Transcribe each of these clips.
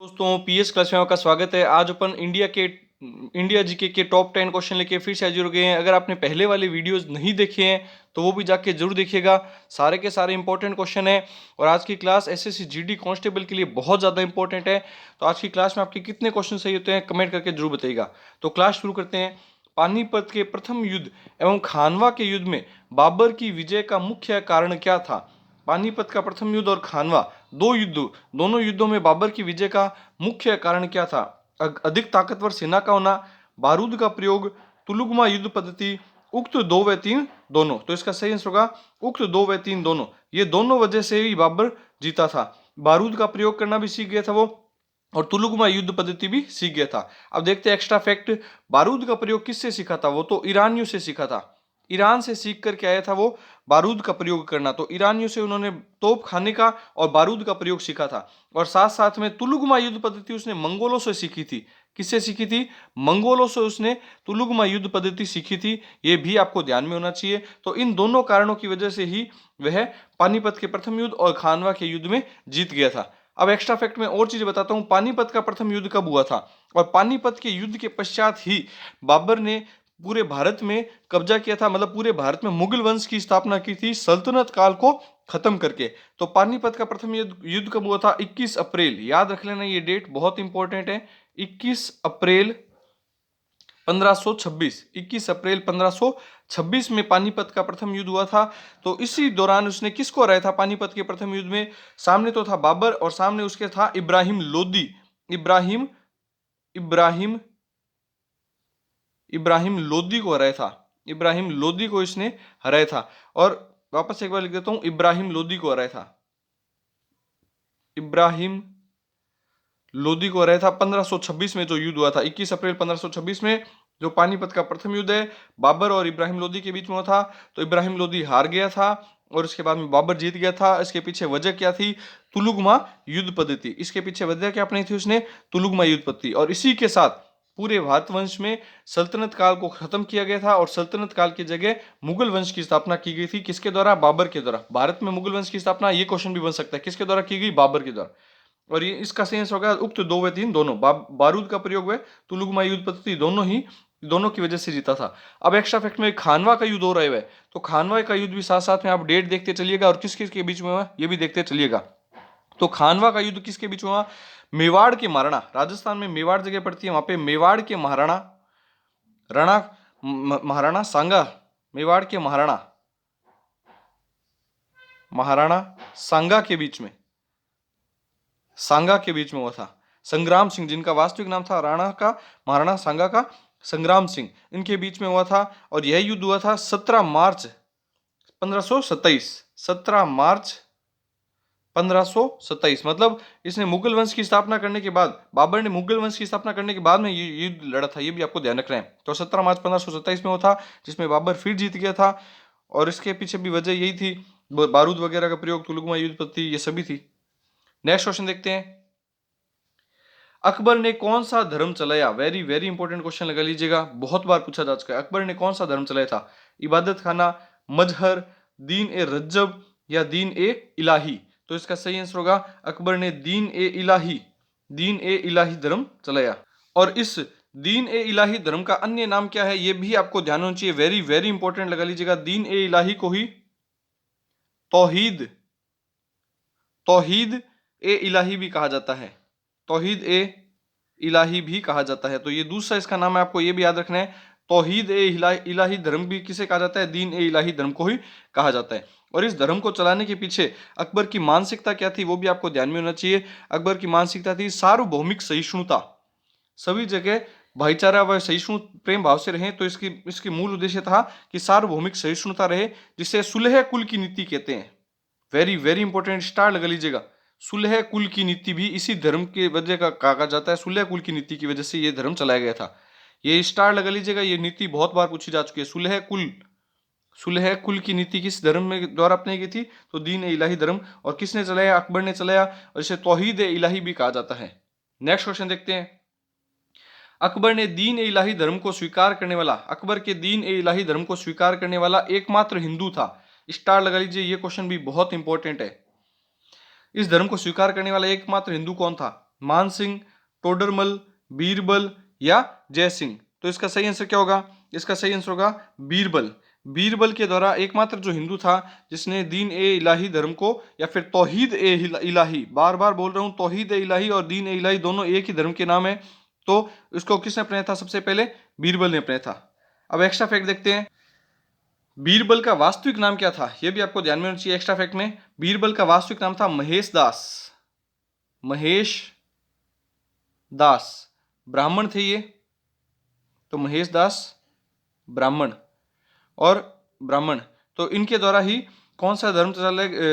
दोस्तों PS class में आपका स्वागत है। आज अपन इंडिया जीके के टॉप 10 क्वेश्चन लेके फिर से हाजिर हो गए हैं। अगर आपने पहले वाले वीडियोस नहीं देखे हैं तो वो भी जाके जरूर देखिएगा। सारे के सारे इंपॉर्टेंट क्वेश्चन है और आज की क्लास एसएससी जीडी कांस्टेबल के लिए बहुत ज़्यादा इंपॉर्टेंट है। तो आज की क्लास में आपके कितने क्वेश्चन सही होते हैं कमेंट करके जरूर बताइएगा। तो क्लास शुरू करते हैं। पानीपत के प्रथम युद्ध एवं खानवा के युद्ध में बाबर की विजय का मुख्य कारण क्या था? पानीपत का प्रथम युद्ध और खानवा दोनों युद्धों में बाबर की विजय का मुख्य कारण क्या था? अधिक ताकतवर सेना का होना, बारूद का प्रयोग, तुलुगमा युद्ध पद्धति, उक्त दो व तीन दोनों। तो इसका सही आंसर होगा उक्त दो व तीन दोनों। ये दोनों वजह से ही बाबर जीता था। बारूद का प्रयोग करना भी सीख गया था वो और तुलुगमा युद्ध पद्धति भी सीख गया था। अब देखते हैं एक्स्ट्रा फैक्ट। बारूद का प्रयोग किससे सीखा था? वो तो ईरानियों से सीखा था। ईरान से सीख करके आया था वो बारूद का प्रयोग करना। तो ईरानियों से उन्होंने तोप खाने का और बारूद का प्रयोग सीखा था। और साथ साथ में तुलुगमा युद्ध पद्धति उसने मंगोलों से सीखी थी। किससे सीखी थी? मंगोलों से उसने तुलुगमा युद्ध पद्धति सीखी थी। ये भी आपको ध्यान में होना चाहिए। तो इन दोनों कारणों की वजह से ही वह पानीपत के प्रथम युद्ध और खानवा के युद्ध में जीत गया था। अब एक्स्ट्रा फैक्ट में और चीज बताता हूं। पानीपत का प्रथम युद्ध कब हुआ था? और पानीपत के युद्ध के पश्चात ही बाबर ने पूरे भारत में कब्जा किया था, मतलब पूरे भारत में मुगल वंश की स्थापना की थी सल्तनत काल को खत्म करके। तो पानीपत का प्रथम युद्ध कब हुआ था? 21 अप्रैल। याद रख लेना, ये डेट बहुत इंपॉर्टेंट है। 21 अप्रैल 1526। 21 अप्रैल 1526 में पानीपत का प्रथम युद्ध हुआ था। तो इसी दौरान उसने किसको हराया था? पानीपत के प्रथम युद्ध में सामने तो था बाबर और सामने उसके था इब्राहिम लोदी। इब्राहिम इब्राहिम इब्राहिम लोदी को हराया था। इब्राहिम लोदी को इसने हराया था। और वापस एक बार लिख देता हूं, इब्राहिम लोदी को हराया था। इब्राहिम लोदी को हराया था 1526 में जो युद्ध हुआ था। 21 अप्रैल 1526 में जो पानीपत का प्रथम युद्ध है बाबर और इब्राहिम लोदी के बीच में हुआ था। तो इब्राहिम लोदी हार गया था और उसके बाद में बाबर जीत गया था। इसके पीछे वजह क्या थी? तुलुगमा युद्ध पद्धति। इसके पीछे वजह क्या अपनी थी उसने? तुलुगमा युद्ध पद्धति। और इसी के साथ पूरे भारत वंश में सल्तनत काल को खत्म किया गया था और सल्तनत काल की जगह मुगल वंश की स्थापना की गई थी। किसके द्वारा? बाबर के द्वारा। भारत में मुगल वंश की स्थापना, ये क्वेश्चन भी बन सकता है, किसके द्वारा की गई? बाबर के द्वारा। और ये इसका सेंस होगा उक्त दो व तीन दोनों। बारूद का प्रयोग व तुलुगमा युद्ध पद्धति दोनों की वजह से जीता था। अब एक्स्ट्रा फैक्ट में खानवा का युद्ध हो रहा है, तो खानवा का युद्ध भी साथ साथ में आप डेट देखते चलिएगा और किस किस के बीच में हुआ ये भी देखते चलिएगा। तो खानवा का युद्ध किसके बीच में हुआ? मेवाड़ के महाराणा, राजस्थान में मेवाड़ जगह पड़ती है, वहां पे मेवाड़ के महाराणा महाराणा सांगा, मेवाड़ के महाराणा सांगा के बीच में हुआ था। संग्राम सिंह, जिनका वास्तविक नाम था राणा का महाराणा सांगा का संग्राम सिंह, इनके बीच में हुआ था। और यह युद्ध हुआ था 17 मार्च 1527। 17 मार्च 1527, मतलब इसने मुगल वंश की स्थापना करने के बाद, बाबर ने मुगल वंश की स्थापना करने के बाद में ये युद्ध लड़ा था। ये भी आपको ध्यान रखना है। तो 17 मार्च 1527 में हुआ था जिसमें बाबर फिर जीत गया था। और इसके पीछे भी वजह यही थी, बारूद वगैरह का प्रयोग, तुलुगमा युद्ध पद्धति, ये सभी थी। नेक्स्ट क्वेश्चन देखते हैं। अकबर ने कौन सा धर्म चलाया? वेरी वेरी इंपॉर्टेंट क्वेश्चन लगा लीजिएगा, बहुत बार पूछा जा चुका है। अकबर ने कौन सा धर्म चलाया था? इबादत खाना, मजहर, दीन ए रज्जब या दीन ए इलाही। तो इसका सही आंसर होगा अकबर ने दीन ए इलाही धर्म चलाया। और इस दीन ए इलाही धर्म का अन्य नाम क्या है ये भी आपको ध्यान होना चाहिए। वेरी वेरी इंपॉर्टेंट लगा लीजिएगा। दीन ए इलाही को ही तौहीद ए इलाही भी कहा जाता है। तौहीद ए इलाही भी कहा जाता है। तो ये दूसरा इसका नाम है, आपको ये भी याद रखना है। तौहीद ए इलाही धर्म भी किसे कहा जाता है? दीन ए इलाही धर्म को ही कहा जाता है। और इस धर्म को चलाने के पीछे अकबर की मानसिकता क्या थी वो भी आपको ध्यान में होना चाहिए। अकबर की मानसिकता थी सार्वभौमिक सहिष्णुता, सभी जगह भाईचारा व सहिष्णु प्रेम भाव से रहे। तो इसकी मूल उद्देश्य था कि सार्वभौमिक सहिष्णुता रहे, जिसे सुलह कुल की नीति कहते हैं। वेरी वेरी इंपॉर्टेंट, स्टार लगा लीजिएगा। सुलह कुल की नीति भी इसी धर्म के वजह का कहा जाता है। सुलह कुल की नीति की वजह से यह धर्म चलाया गया था। ये स्टार लगा लीजिएगा, ये नीति बहुत बार पूछी जा चुकी है। सुलह कुल की नीति किस धर्म में द्वारा अपनाई गई थी? तो दीन ए इलाही धर्म। और किसने चलाया? अकबर ने चलाया, और इसे तौहीद ए इलाही भी कहा जाता है। नेक्स्ट क्वेश्चन देखते हैं। अकबर के दीन ए इलाही धर्म को स्वीकार करने वाला एकमात्र हिंदू था। स्टार लगा लीजिए, ये क्वेश्चन भी बहुत इंपॉर्टेंट है। इस धर्म को स्वीकार करने वाला एकमात्र हिंदू कौन था? मान सिंह, टोडरमल, बीरबल या जय सिंह। तो इसका सही आंसर क्या होगा? इसका सही आंसर होगा बीरबल। बीरबल के द्वारा एकमात्र जो हिंदू था जिसने दीन ए इलाही धर्म को, या फिर तौहीद ए इलाही, बार बार बोल रहा हूं, तौहीद ए इलाही और दीन ए इलाही दोनों एक ही धर्म के नाम है, तो इसको किसने अपनाया था? सबसे पहले बीरबल ने अपनाया था। अब एक्स्ट्रा फैक्ट देखते हैं, बीरबल का वास्तविक नाम क्या था? यह भी आपको ध्यान में होना चाहिए। एक्स्ट्रा फैक्ट में बीरबल का वास्तविक नाम था महेश दास। महेश दास, ब्राह्मण थे ये, तो महेश दास ब्राह्मण और ब्राह्मण, तो इनके द्वारा ही कौन सा धर्म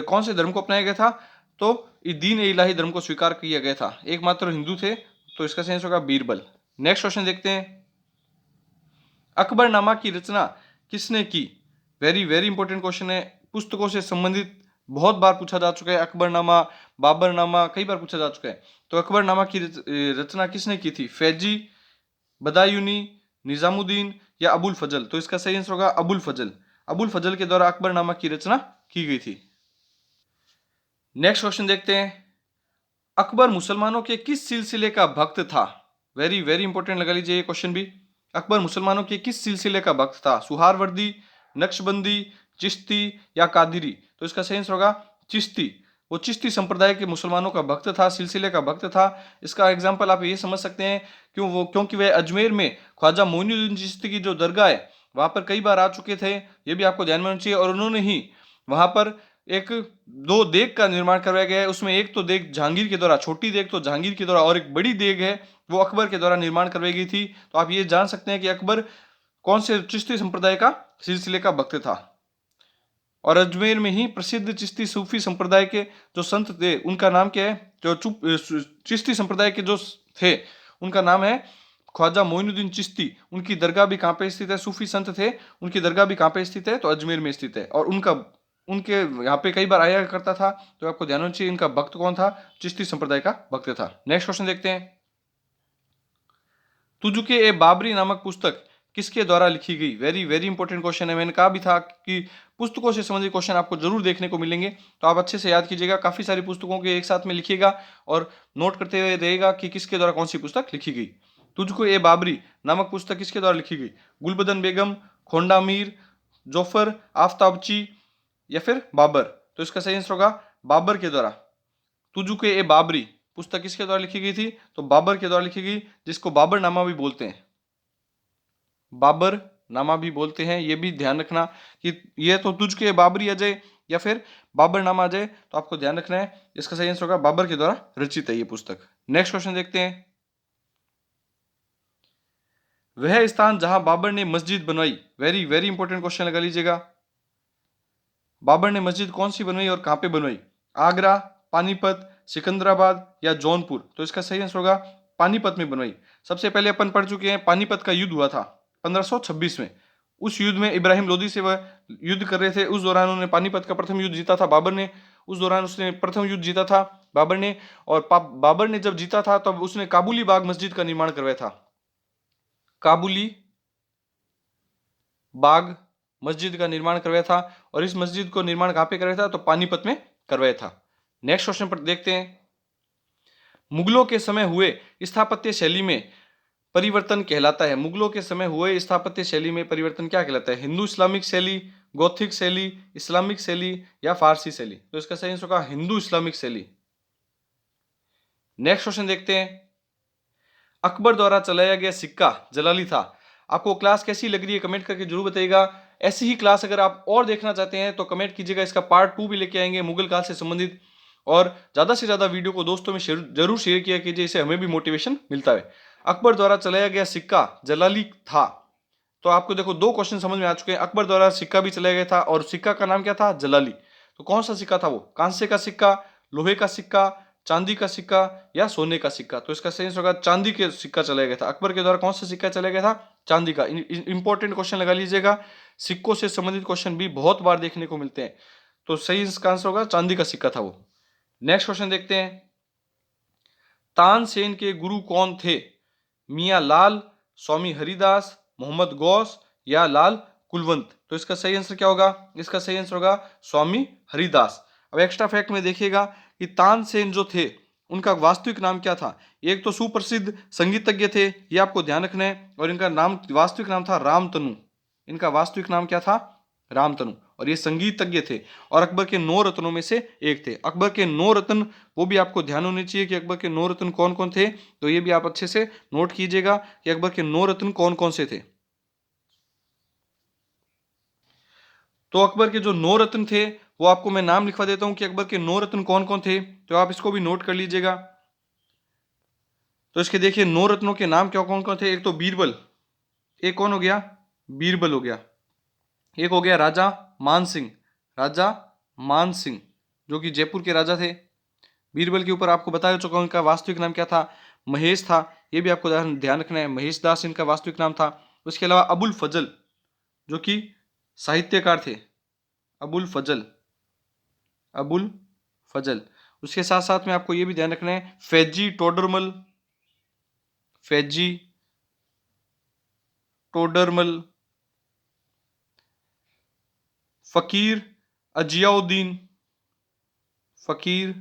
कौन से धर्म को अपनाया गया था? तो दीन ए इलाही धर्म को स्वीकार किया गया था। एकमात्र हिंदू थे, तो इसका सेंस होगा बीरबल। नेक्स्ट क्वेश्चन देखते हैं, अकबरनामा की रचना किसने की? वेरी वेरी इंपॉर्टेंट क्वेश्चन है, पुस्तकों से संबंधित बहुत बार पूछा जा चुका है। अकबरनामा, बाबरनामा कई बार पूछा जा चुका है। तो अकबरनामा की रचना किसने की थी? फैजी, बदायूनी, निजामुद्दीन या अबुल फजल? तो इसका सही आंसर होगा अबुल फजल। अबुल फजल के द्वारा अकबरनामा की रचना की गई थी। नेक्स्ट क्वेश्चन देखते हैं, अकबर मुसलमानों के किस सिलसिले का भक्त था? वेरी वेरी इंपॉर्टेंट लगा लीजिए ये क्वेश्चन भी। अकबर मुसलमानों के किस सिलसिले का भक्त था? सुहारवर्दी, नक्शबंदी, चिश्ती या कादिरी? तो इसका सही आंसर होगा चिश्ती। वो चिश्ती संप्रदाय के मुसलमानों का भक्त था, सिलसिले का भक्त था। इसका एग्जाम्पल आप ये समझ सकते हैं, क्योंकि वह अजमेर में ख्वाजा मोइनुद्दीन चिश्ती की जो दरगाह है वहां पर कई बार आ चुके थे। ये भी आपको ध्यान में होना चाहिए। और उन्होंने ही वहां पर एक दो देग का निर्माण करवाया गया है। उसमें एक तो देग जहांगीर के द्वारा, छोटी देग तो जहांगीर के द्वारा, और एक बड़ी देग है वो अकबर के द्वारा निर्माण करवाई गई थी। तो आप ये जान सकते हैं कि अकबर कौन से चिश्ती संप्रदाय का सिलसिले का भक्त था। और अजमेर में ही प्रसिद्ध चिश्ती सूफी संप्रदाय के जो संत थे उनका नाम क्या है? जो चिश्ती संप्रदाय के जो थे उनका नाम है ख्वाजा मोइनुद्दीन चिश्ती। उनकी दरगाह भी कहाँ पे स्थित है? सूफी संत थे, उनकी दरगाह भी कहाँ पे स्थित है? तो अजमेर में स्थित है। और उनके यहाँ पे कई बार आया करता था। तो आपको ध्यान होना चाहिए इनका भक्त कौन था? चिश्ती संप्रदाय का भक्त था। नेक्स्ट क्वेश्चन देखते हैं, तुजुके ए बाबरी नामक पुस्तक किसके द्वारा लिखी गई? वेरी वेरी इंपॉर्टेंट क्वेश्चन है। मैंने कहा भी था कि पुस्तकों से संबंधित क्वेश्चन आपको जरूर देखने को मिलेंगे, तो आप अच्छे से याद कीजिएगा। काफी सारी पुस्तकों के एक साथ में लिखिएगा और नोट करते हुए रहेगा कि किसके द्वारा कौन सी पुस्तक लिखी गई। तुझको ए बाबरी नामक पुस्तक किसके द्वारा लिखी गई? गुलबदन बेगम, खोंडा मीर, जोफर आफ्ताबची या फिर बाबर? तो इसका सही आंसर होगा बाबर के द्वारा। तुजुके ए बाबरी पुस्तक किसके द्वारा लिखी गई थी? तो बाबर के द्वारा लिखी गई, जिसको बाबर नामा भी बोलते हैं। बाबर नामा भी बोलते हैं, ये भी ध्यान रखना कि ये तो तुझके बाबरी आ जाए या फिर बाबर नामा आ जाए, तो आपको ध्यान रखना है। इसका सही आंसर होगा बाबर के द्वारा रचित है ये पुस्तक। नेक्स्ट क्वेश्चन देखते हैं, वह स्थान जहां बाबर ने मस्जिद बनवाई। वेरी वेरी इंपॉर्टेंट क्वेश्चन लगा लीजिएगा। बाबर ने मस्जिद कौन सी बनवाई और कहां पे बनवाई? आगरा, पानीपत, सिकंदराबाद या जौनपुर? तो इसका सही आंसर होगा पानीपत में बनवाई। सबसे पहले अपन पढ़ चुके हैं, पानीपत का युद्ध हुआ था 1526 में। उस युद्ध में इब्राहिम लोदी से वह युद्ध कर रहे थे। उस दौरान उन्होंने पानीपत का प्रथम युद्ध जीता था बाबर ने। उस दौरान उसने प्रथम युद्ध जीता था बाबर ने। और बाबर ने जब जीता था तब उसने काबुली बाग मस्जिद का निर्माण करवाया था। काबुली बाग मस्जिद का निर्माण करवाया था। और इस मस्जिद को निर्माण कहां पे करवाया था? तो पानीपत में करवाया था। नेक्स्ट क्वेश्चन पर देखते हैं, मुगलों के समय हुए स्थापत्य शैली में परिवर्तन कहलाता है। मुगलों के समय हुए स्थापत्य शैली में परिवर्तन क्या कहलाता है? हिंदू इस्लामिक शैली, गोथिक शैली, इस्लामिक शैली या फारसी शैली? तो इसका सही आंसर होगा हिंदू इस्लामिक शैली। नेक्स्ट क्वेश्चन देखते हैं, अकबर द्वारा चलाया गया सिक्का जलाली था। आपको क्लास कैसी लग रही है कमेंट करके जरूर बताइएगा। ऐसी ही क्लास अगर आप और देखना चाहते हैं तो कमेंट कीजिएगा, इसका पार्ट 2 भी लेके आएंगे मुगल काल से संबंधित। और ज्यादा से ज्यादा वीडियो को दोस्तों में जरूर शेयर किया कीजिए, इससे हमें भी मोटिवेशन मिलता है। अकबर द्वारा चलाया गया सिक्का जलाली था। तो आपको देखो दो क्वेश्चन समझ में आ चुके हैं। अकबर द्वारा सिक्का भी चलाया गया था और सिक्का का नाम क्या था? जलाली। तो कौन सा सिक्का था वो? कांसे का सिक्का, लोहे का सिक्का, चांदी का सिक्का या सोने का सिक्का? तो इसका सही आंसर होगा चांदी के सिक्का चलाया गया था। अकबर के द्वारा कौन सा सिक्का चलाया गया था? चांदी का। इंपॉर्टेंट क्वेश्चन लगा लीजिएगा, सिक्कों से संबंधित क्वेश्चन भी बहुत बार देखने को मिलते हैं। तो सही इसका आंसर होगा चांदी का सिक्का था वो। नेक्स्ट क्वेश्चन देखते हैं, तानसेन के गुरु कौन थे? मियां लाल, स्वामी हरिदास, मोहम्मद गौस या लाल कुलवंत? तो इसका सही आंसर क्या होगा? इसका सही आंसर होगा स्वामी हरिदास। अब एक्स्ट्रा फैक्ट में देखिएगा कि तानसेन जो थे उनका वास्तविक नाम क्या था? एक तो सुप्रसिद्ध संगीतज्ञ थे, ये आपको ध्यान रखना है, और इनका नाम वास्तविक नाम था रामतनु। इनका वास्तविक नाम क्या था? रामतनु। और ये संगीतज्ञ थे और अकबर के 9 रत्नों में से एक थे। अकबर के 9 रत्न, वो भी आपको ध्यान होने चाहिए कि अकबर के 9 रत्न कौन कौन थे, तो ये भी आप अच्छे से नोट कीजिएगा कि अकबर के 9 रत्न कौन कौन से थे। तो अकबर के जो 9 रत्न थे, वो आपको मैं नाम लिखवा देता हूं कि अकबर के 9 रत्न कौन कौन थे, तो आप इसको भी नोट कर लीजिएगा। तो इसके देखिए 9 रत्नों के नाम क्या कौन कौन थे। एक तो बीरबल, एक कौन हो गया? बीरबल हो गया। एक हो गया राजा मान सिंह, राजा मान सिंह जो कि जयपुर के राजा थे। बीरबल के ऊपर आपको बता चुका हूं, इनका वास्तविक नाम क्या था? महेश था। ये भी आपको ध्यान रखना है, महेश दास इनका वास्तविक नाम था। उसके अलावा अबुल फजल जो कि साहित्यकार थे, अबुल फजल, अबुल फजल। उसके साथ साथ में आपको ये भी ध्यान रखना है, फैजी टोडरमल, फैजी टोडरमल, फकीर अजियाउद्दीन, फकीर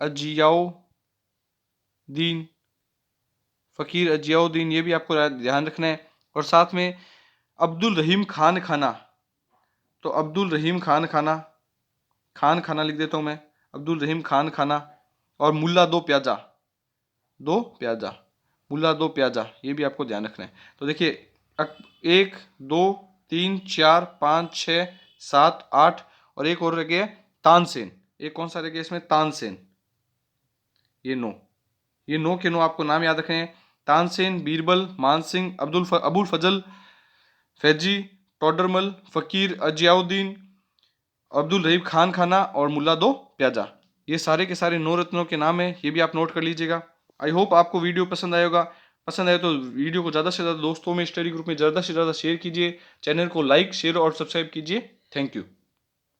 अजियाउद्दीन, फकीर अजियाउद्दीन, ये भी आपको ध्यान रखना है। और साथ में अब्दुल रहीम खान खाना, तो अब्दुल रहीम खान खाना, खान खाना लिख देता हूं मैं, अब्दुल रहीम खान खाना। और मुल्ला दो प्याजा, दो प्याजा, मुल्ला दो प्याजा, ये भी आपको ध्यान रखना है। तो देखिए 1 2 3 4 5 6 7 8 और एक और रह गया तानसेन। एक कौन सा रह गया इसमें? तानसेन। ये 9, ये 9 के 9 आपको नाम याद रखने हैं। तानसेन, बीरबल, मान सिंह, अबुल फजल, फैजी टोडरमल, फकीर अजियाउद्दीन, अब्दुल रहीम खान खाना और मुल्ला दो प्याजा। ये सारे के सारे 9 रत्नों के नाम है, ये भी आप नोट कर लीजिएगा। आई होप आपको वीडियो पसंद आएगा। पसंद आए तो वीडियो को ज़्यादा से ज़्यादा दोस्तों में, स्टडी ग्रुप में ज़्यादा से ज़्यादा शेयर कीजिए। चैनल को लाइक, शेयर और सब्सक्राइब कीजिए। Thank you.